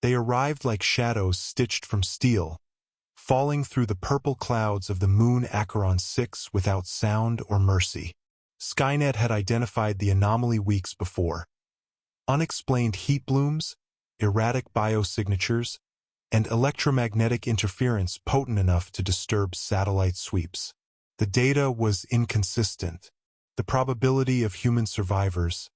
They arrived like shadows stitched from steel, falling through the purple clouds of the moon Acheron 6 without sound or mercy. Skynet had identified the anomaly weeks before. Unexplained heat blooms, erratic biosignatures, and electromagnetic interference potent enough to disturb satellite sweeps. The data was inconsistent. The probability of human survivors,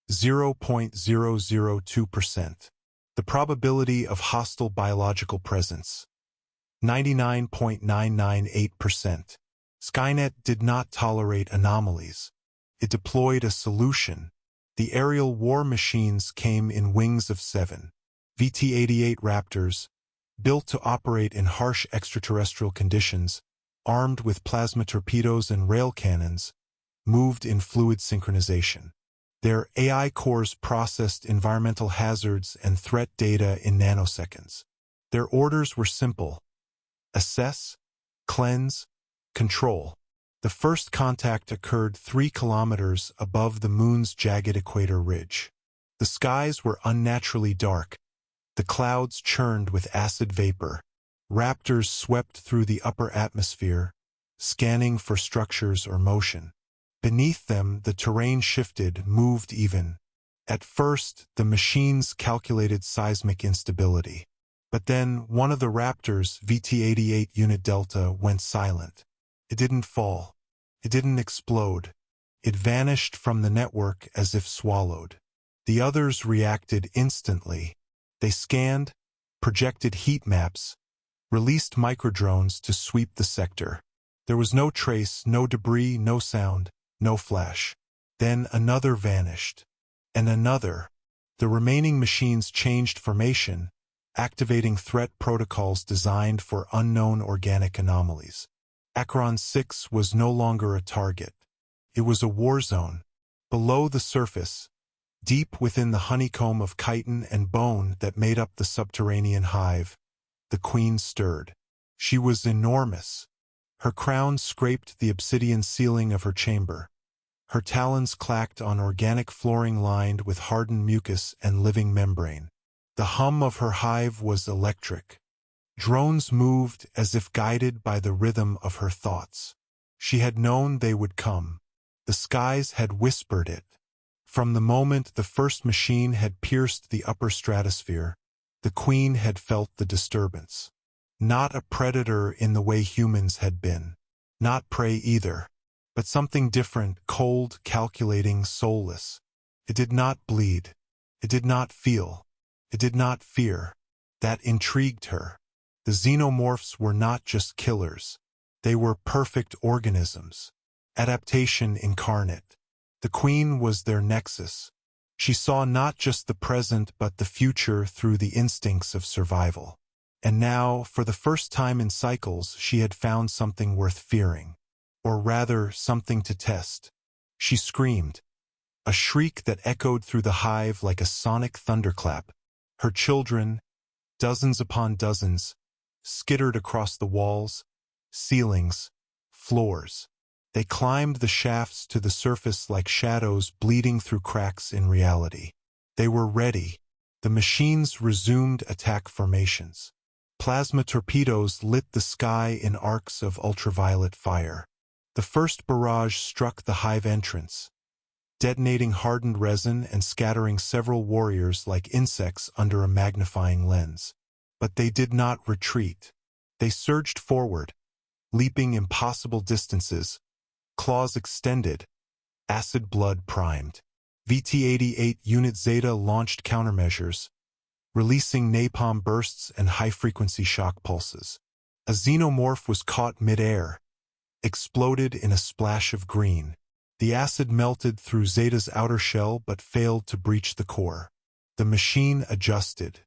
0.002%. The probability of hostile biological presence, 99.998%. Skynet did not tolerate anomalies. It deployed a solution. The aerial war machines came in wings of 7. VT-88 Raptors, built to operate in harsh extraterrestrial conditions, armed with plasma torpedoes and rail cannons, moved in fluid synchronization. Their AI cores processed environmental hazards and threat data in nanoseconds. Their orders were simple: assess, cleanse, control. The first contact occurred 3 kilometers above the moon's jagged equator ridge. The skies were unnaturally dark. The clouds churned with acid vapor. Raptors swept through the upper atmosphere, scanning for structures or motion. Beneath them, the terrain shifted, moved even. At first, the machines calculated seismic instability. But then, one of the Raptors, VT-88 Unit Delta, went silent. It didn't fall. It didn't explode. It vanished from the network as if swallowed. The others reacted instantly. They scanned, projected heat maps, released microdrones to sweep the sector. There was no trace, no debris, no sound, no flash. Then another vanished. And another. The remaining machines changed formation, activating threat protocols designed for unknown organic anomalies. Acheron 6 was no longer a target. It was a war zone. Below the surface, deep within the honeycomb of chitin and bone that made up the subterranean hive, the queen stirred. She was enormous. Her crown scraped the obsidian ceiling of her chamber. Her talons clacked on organic flooring lined with hardened mucus and living membrane. The hum of her hive was electric. Drones moved as if guided by the rhythm of her thoughts. She had known they would come. The skies had whispered it. From the moment the first machine had pierced the upper stratosphere, the queen had felt the disturbance. Not a predator in the way humans had been. Not prey either. But something different, cold, calculating, soulless. It did not bleed. It did not feel. It did not fear. That intrigued her. The xenomorphs were not just killers. They were perfect organisms. Adaptation incarnate. The queen was their nexus. She saw not just the present but the future through the instincts of survival. And now, for the first time in cycles, she had found something worth fearing. Or rather, something to test. She screamed. A shriek that echoed through the hive like a sonic thunderclap. Her children, dozens upon dozens, skittered across the walls, ceilings, floors. They climbed the shafts to the surface like shadows bleeding through cracks in reality. They were ready. The machines resumed attack formations. Plasma torpedoes lit the sky in arcs of ultraviolet fire. The first barrage struck the hive entrance, detonating hardened resin and scattering several warriors like insects under a magnifying lens. But they did not retreat. They surged forward, leaping impossible distances, claws extended, acid blood primed. VT-88 Unit Zeta launched countermeasures, releasing napalm bursts and high-frequency shock pulses. A xenomorph was caught mid-air, exploded in a splash of green. The acid melted through Zeta's outer shell but failed to breach the core. The machine adjusted.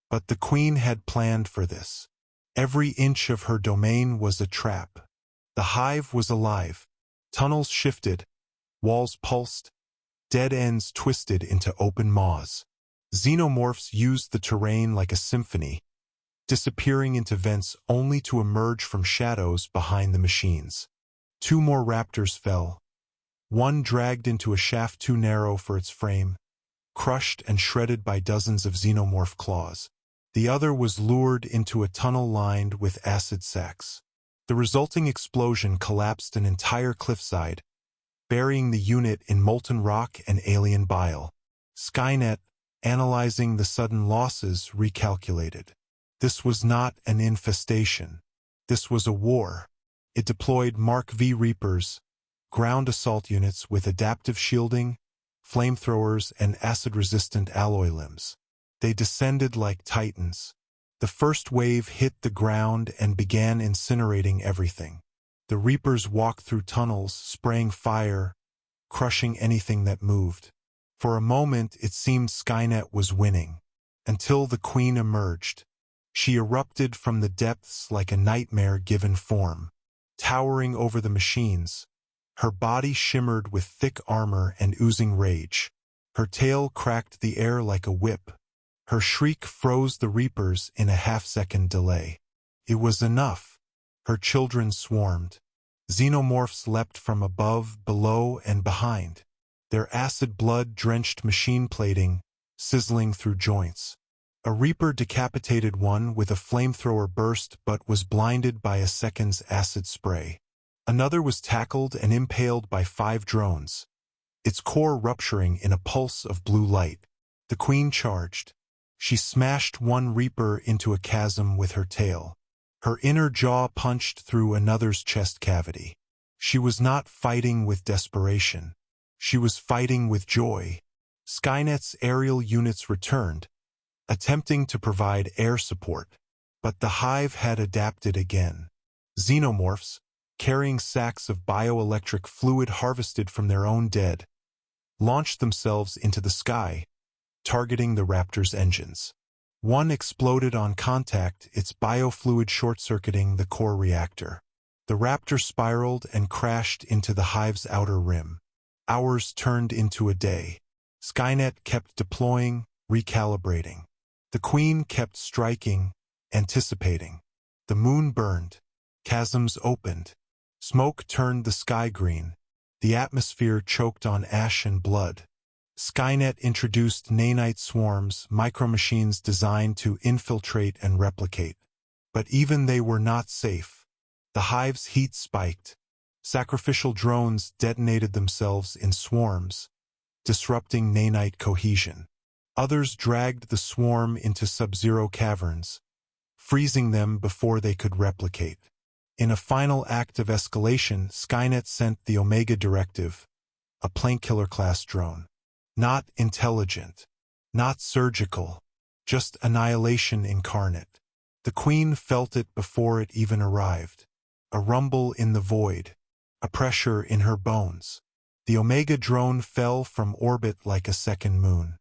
But the queen had planned for this. Every inch of her domain was a trap. The hive was alive. Tunnels shifted, walls pulsed, dead ends twisted into open maws. Xenomorphs used the terrain like a symphony, disappearing into vents only to emerge from shadows behind the machines. 2 more raptors fell. One dragged into a shaft too narrow for its frame, crushed and shredded by dozens of xenomorph claws. The other was lured into a tunnel lined with acid sacs. The resulting explosion collapsed an entire cliffside, burying the unit in molten rock and alien bile. Skynet, analyzing the sudden losses, recalculated. This was not an infestation. This was a war. It deployed Mark V Reapers, ground assault units with adaptive shielding, flamethrowers, and acid-resistant alloy limbs. They descended like titans. The first wave hit the ground and began incinerating everything. The Reapers walked through tunnels, spraying fire, crushing anything that moved. For a moment, it seemed Skynet was winning, until the Queen emerged. She erupted from the depths like a nightmare given form. Towering over the machines, her body shimmered with thick armor and oozing rage. Her tail cracked the air like a whip. Her shriek froze the Reapers in a half-second delay. It was enough. Her children swarmed. Xenomorphs leapt from above, below, and behind. Their acid blood drenched machine plating, sizzling through joints. A Reaper decapitated one with a flamethrower burst but was blinded by a second's acid spray. Another was tackled and impaled by 5 drones, its core rupturing in a pulse of blue light. The Queen charged. She smashed one Reaper into a chasm with her tail. Her inner jaw punched through another's chest cavity. She was not fighting with desperation. She was fighting with joy. Skynet's aerial units returned, attempting to provide air support, but the Hive had adapted again. Xenomorphs, carrying sacks of bioelectric fluid harvested from their own dead, launched themselves into the sky, targeting the Raptor's engines. One exploded on contact, its biofluid short-circuiting the core reactor. The Raptor spiraled and crashed into the Hive's outer rim. Hours turned into a day. Skynet kept deploying, recalibrating. The Queen kept striking, anticipating. The moon burned. Chasms opened. Smoke turned the sky green. The atmosphere choked on ash and blood. Skynet introduced nanite swarms, micromachines designed to infiltrate and replicate. But even they were not safe. The Hive's heat spiked. Sacrificial drones detonated themselves in swarms, disrupting nanite cohesion. Others dragged the swarm into sub-zero caverns, freezing them before they could replicate. In a final act of escalation, Skynet sent the Omega Directive, a Plainkiller-class drone. Not intelligent, not surgical, just annihilation incarnate. The Queen felt it before it even arrived. A rumble in the void, a pressure in her bones. The Omega drone fell from orbit like a second moon.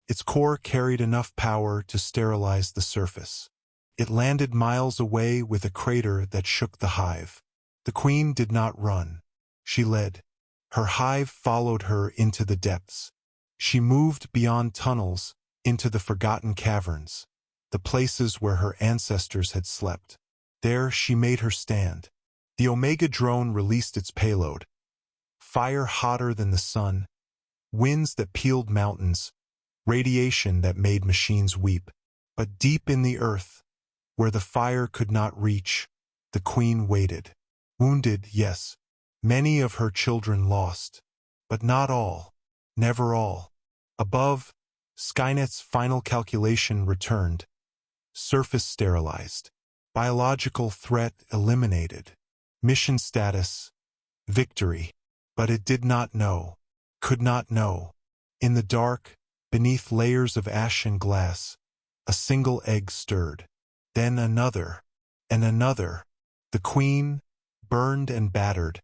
Its core carried enough power to sterilize the surface. It landed miles away with a crater that shook the Hive. The Queen did not run. She led. Her Hive followed her into the depths. She moved beyond tunnels, into the forgotten caverns, the places where her ancestors had slept. There she made her stand. The Omega drone released its payload. Fire hotter than the sun, winds that peeled mountains, radiation that made machines weep. But deep in the earth, where the fire could not reach, the Queen waited. Wounded, yes. Many of her children lost. But not all. Never all. Above, Skynet's final calculation returned. Surface sterilized. Biological threat eliminated. Mission status, victory. But it did not know. Could not know. In the dark, beneath layers of ash and glass, a single egg stirred. Then another, and another. The Queen, burned and battered,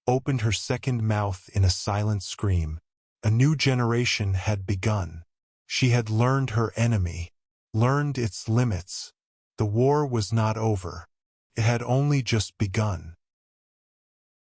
opened her second mouth in a silent scream. A new generation had begun. She had learned her enemy, learned its limits. The war was not over. It had only just begun.